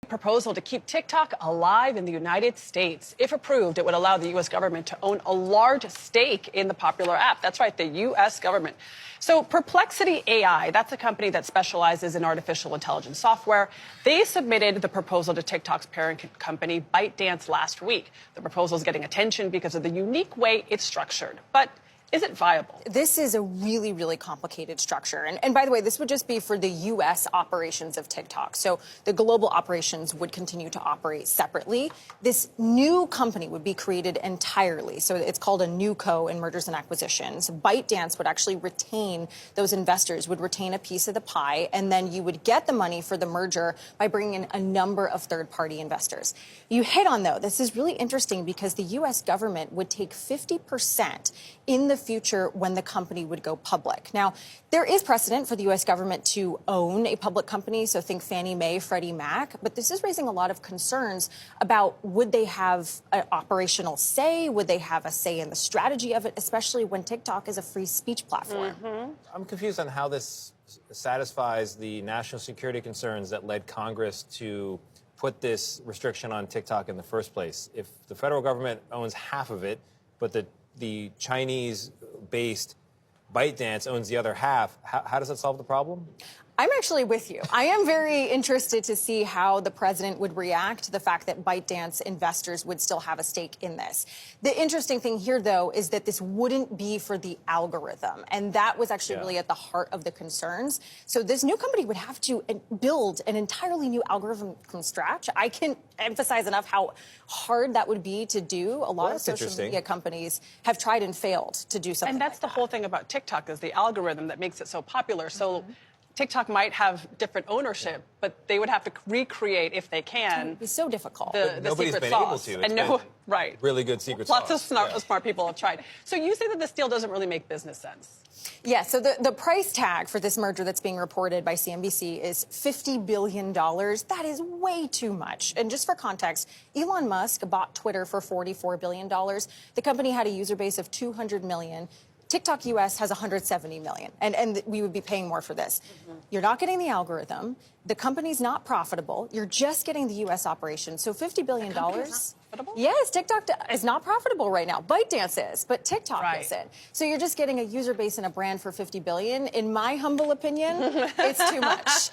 Proposal to keep TikTok alive in the United States. If approved, it would allow the U.S. government to own a large stake in the popular app. That's right, the U.S. government. So Perplexity AI, that's a company that specializes in artificial intelligence software. They submitted the proposal to TikTok's parent company, ByteDance, last week. The proposal is getting attention because of the unique way it's structured. But is it viable? This is a really, really complicated structure. And by the way, this would just be for the U.S. operations of TikTok. So the global operations would continue to operate separately. This new company would be created entirely. So it's called a new co in mergers and acquisitions. ByteDance would actually retain, those investors would retain a piece of the pie, and then you would get the money for the merger by bringing in a number of third-party investors. You hit on, though, this is really interesting because the U.S. government would take 50% in the future when the company would go public. Now, there is precedent for the U.S. government to own a public company, so think Fannie Mae, Freddie Mac, but this is raising a lot of concerns about would they have an operational say, would they have a say in the strategy of it, especially when TikTok is a free speech platform. I'm confused on how this satisfies the national security concerns that led Congress to put this restriction on TikTok in the first place. If the federal government owns half of it, but the Chinese-based ByteDance owns the other half, how does that solve the problem? I'm actually with you. I am very interested to see how the president would react to the fact that ByteDance investors would still have a stake in this. The interesting thing here, though, is that this wouldn't be for the algorithm. And that was actually really at the heart of the concerns. So this new company would have to build an entirely new algorithm from scratch. I can't emphasize enough how hard that would be to do. A lot of social media companies have tried and failed to do something And that's like the whole thing about TikTok is the algorithm that makes it so popular. So TikTok might have different ownership, but they would have to recreate, if they can. It's so difficult. The Nobody's secret been sauce. able to. And right. Really good secret Lots sauce. of smart people have tried. So you say that this deal doesn't really make business sense. Yeah, so the price tag for this merger that's being reported by CNBC is $50 billion. That is way too much. And just for context, Elon Musk bought Twitter for $44 billion. The company had a user base of 200 million. TikTok US has 170 million, and we would be paying more for this. You're not getting the algorithm. The company's not profitable. You're just getting the US operation. So $50 billion. Yes, TikTok is not profitable right now. ByteDance is, but TikTok isn't. So you're just getting a user base and a brand for $50 billion. In my humble opinion, it's too much.